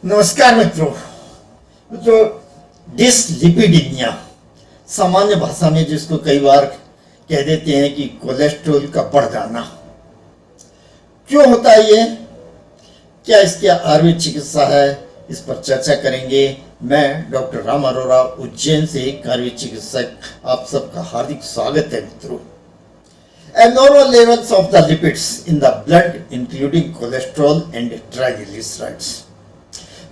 नमस्कार मित्रों डिसलिपिडीमिया सामान्य भाषा में जिसको कई बार कह देते हैं कि कोलेस्ट्रॉल का बढ़ जाना क्यों होता है ये, क्या इसकी आयुर्वेद चिकित्सा है, इस पर चर्चा करेंगे। मैं डॉक्टर राम अरोरा उज्जैन से आयुर्वेद चिकित्सक, आप सबका हार्दिक स्वागत है मित्रों। Abnormal levels of the lipids in the blood including cholesterol and triglycerides।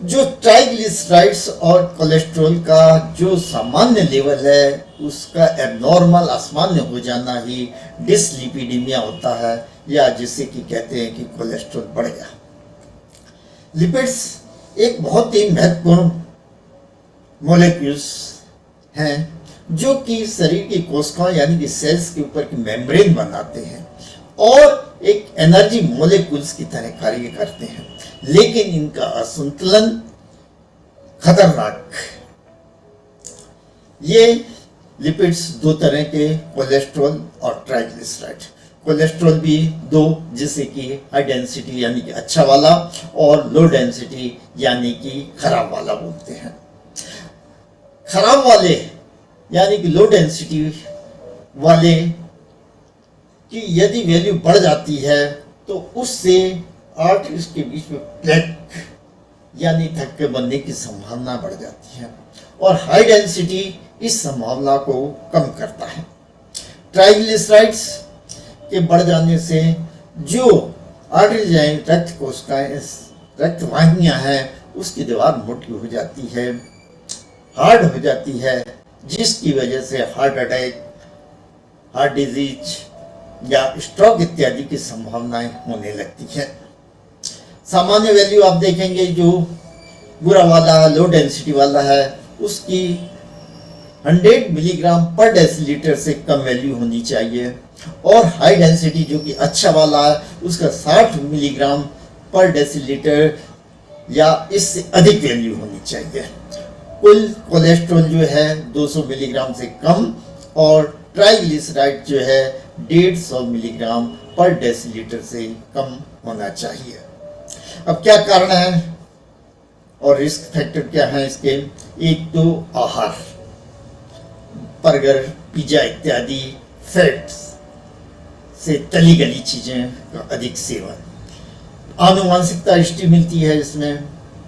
जो ट्राइग्लिसराइड्स और कोलेस्ट्रॉल का जो सामान्य लेवल है उसका एबनॉर्मल असामान्य हो जाना ही डिसलिपिडीमिया होता है, या जिसे कि कहते हैं कि कोलेस्ट्रॉल बढ़ गया। लिपिड्स एक बहुत ही महत्वपूर्ण मॉलिक्यूल्स हैं जो कि शरीर की कोशिकाओं यानी कि सेल्स के ऊपर की मेम्ब्रेन बनाते हैं और एक एनर्जी मॉलिक्यूल्स की तरह कार्य करते हैं, लेकिन इनका असंतुलन खतरनाक। ये लिपिड्स दो तरह के, कोलेस्ट्रॉल और ट्राइग्लिसराइड। कोलेस्ट्रॉल भी दो, जिसे कि हाई डेंसिटी यानी कि अच्छा वाला और लो डेंसिटी यानी कि खराब वाला बोलते हैं। खराब वाले यानी कि लो डेंसिटी वाले कि यदि वैल्यू बढ़ जाती है तो उससे आर्टरीज के बीच में प्लेक यानी थक्के बनने की संभावना बढ़ जाती है और हाई डेंसिटी इस संभावना को कम करता है। ट्राइग्लिसराइड्स के बढ़ जाने से जो आर्टरीज हैं, रक्त कोशिकाएं, रक्त वाहिनियां हैं, उसकी दीवार मोटी हो जाती है, हार्ड हो जाती है, जिसकी वजह से हार्ट अटैक, हार्ट डिजीज या स्ट्रोक इत्यादि की संभावनाएं होने लगती है। सामान्य वैल्यू आप देखेंगे जो बुरा वाला लो डेंसिटी वाला है उसकी 100 मिलीग्राम पर डेसीलीटर से कम वैल्यू होनी चाहिए, और हाई डेंसिटी जो कि अच्छा वाला है उसका 60 मिलीग्राम पर डेसीलीटर या इससे अधिक वैल्यू होनी चाहिए। कुल कोलेस्ट्रॉल जो है 200 मिलीग्राम से कम और ट्राइग्लिसराइड जो है 150 मिलीग्राम पर डेसीलीटर से कम होना चाहिए। अब क्या कारण है और रिस्क फैक्टर क्या है इसके? एक तो आहार, बर्गर, पिज्जा इत्यादि फैट्स से तली गली चीजें का अधिक सेवन, आनुवंशिकता हिस्ट्री मिलती है इसमें,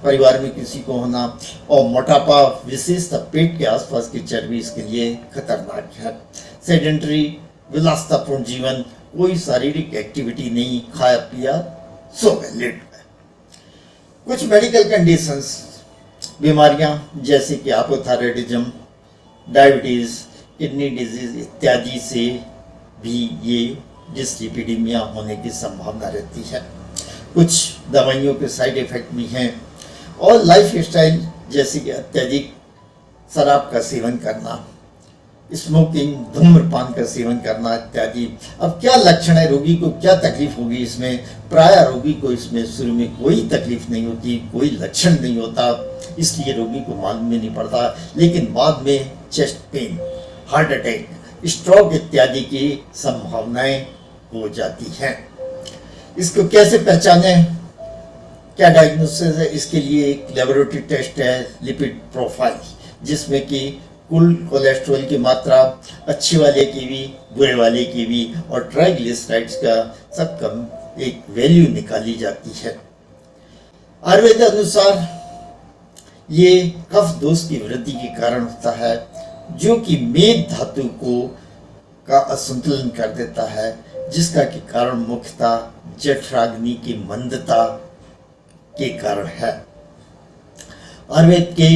परिवार में किसी को होना, और मोटापा विशेषतः पेट के आसपास की चर्बी इसके लिए खतरनाक है। सेडेंटरी विलासितापूर्ण जीवन, कोई शारीरिक एक्टिविटी नहीं, खाया पिया सो गए, लेट गए। कुछ मेडिकल कंडीशंस, बीमारियां जैसे कि हाइपोथायराइडिज्म, डायबिटीज, किडनी डिजीज इत्यादि से भी ये डिसलिपिडीमिया होने की संभावना रहती है। कुछ दवाइयों के साइड इफेक्ट भी हैं, और लाइफ स्टाइल जैसे कि अत्यधिक शराब का सेवन करना, स्मोकिंग, धूम्रपान का सेवन करना इत्यादि। अब क्या लक्षण है, रोगी को क्या तकलीफ होगी इसमें? प्राय रोगी को इसमें शुरू में कोई तकलीफ नहीं होती, कोई लक्षण नहीं होता, इसलिए रोगी को मालूम भी नहीं पड़ता, लेकिन बाद में chest pain, heart attack, stroke इत्यादि की संभावनाएं हो जाती हैं। इसको कैसे पहचाने, क्या डायग्नोसिस है? इसके लिए एक लेबोरेटरी टेस्ट है, लिपिड प्रोफाइल, जिसमें कि कुल कोलेस्ट्रॉल की मात्रा, अच्छे वाले की भी, बुरे वाले की भी, और ट्राइग्लिसराइड्स का सब कम एक वैल्यू निकाली जाती है। आयुर्वेद अनुसार ये कफ दोष की वृद्धि के कारण होता है, जो कि मेद धातु को का असंतुलन कर देता है, जिसका के कारण मुख्यतः जठराग्नि की मंदता के कारण है। आयुर्वेद के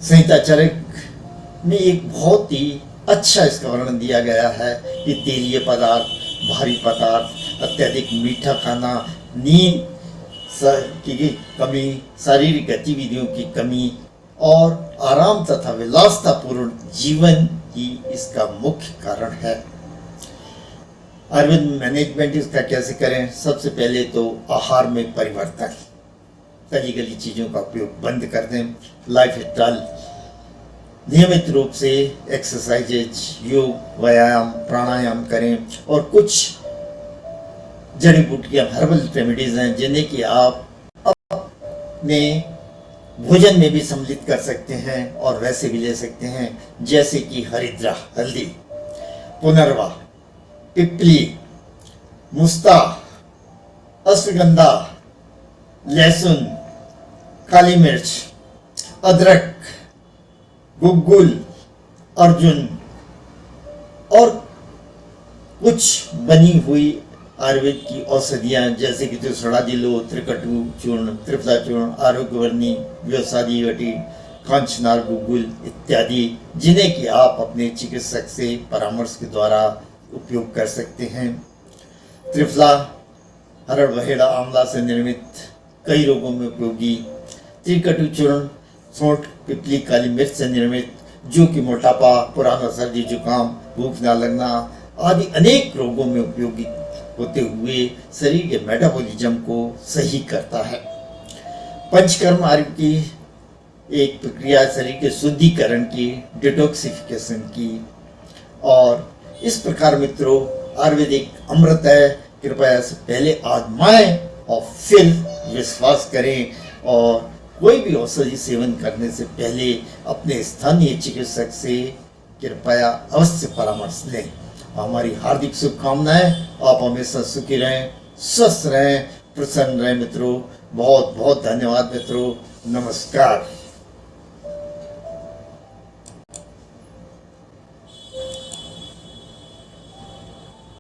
संहिता चरक में एक बहुत ही अच्छा इसका वर्णन दिया गया है कि तेलीय पदार्थ, भारी पदार्थ, अत्यधिक मीठा खाना, नींद की कमी, शारीरिक गतिविधियों की कमी और आराम तथा विलासितापूर्ण जीवन ही इसका मुख्य कारण है। आयुर्वेद मैनेजमेंट इसका कैसे करें? सबसे पहले तो आहार में परिवर्तन, तली गली चीज़ों का उपयोग बंद कर दें, लाइफ स्टाइल नियमित रूप से एक्सरसाइजेज, योग, व्यायाम, प्राणायाम करें, और कुछ जड़ी बूटियां, हर्बल रेमेडीज हैं जिन्हें कि आप में भोजन में भी सम्मिलित कर सकते हैं और वैसे भी ले सकते हैं, जैसे कि हरिद्रा हल्दी, पुनर्वा, पिपली, मुस्ता, अश्वगंधा, लहसुन, काली मिर्च, अदरक, गुग्गुल, अर्जुन और कुछ बनी हुई आयुर्वेद की औषधियाँ जैसे कि त्रिसड़ादिलो, त्रिकटु चूर्ण, त्रिफला चूर्ण, आरोग्यवर्णी, व्यवसादी वटी, कांचनार, गुग्गुल इत्यादि, जिन्हें कि आप अपने चिकित्सक से परामर्श के द्वारा उपयोग कर सकते हैं। त्रिफला हरड़ बहेड़ा आंवला से निर्मित कई रोगों में उपयोगी, त्रिकटु चूर्ण सोंठ, पिपली, काली मिर्च से निर्मित, जो कि मोटापा, पुराना सर्दी जुकाम, भूख न लगना आदि अनेक रोगों में उपयोगी होते हुए शरीर के मेटाबॉलिज्म को सही करता है। पंचकर्म आर्य की एक प्रक्रिया शरीर के शुद्धिकरण की, डिटॉक्सिफिकेशन की, और इस प्रकार मित्रों आयुर्वेदिक अमृत है, कृपया से पहले आजमाएं और फिर विश्वास करें, और कोई भी औषधि सेवन करने से पहले अपने स्थानीय चिकित्सक से कृपया अवश्य परामर्श लें। हमारी हार्दिक शुभकामनाएं, आप हमेशा सुखी रहें, स्वस्थ रहें, प्रसन्न रहें मित्रों। बहुत बहुत धन्यवाद मित्रों, नमस्कार।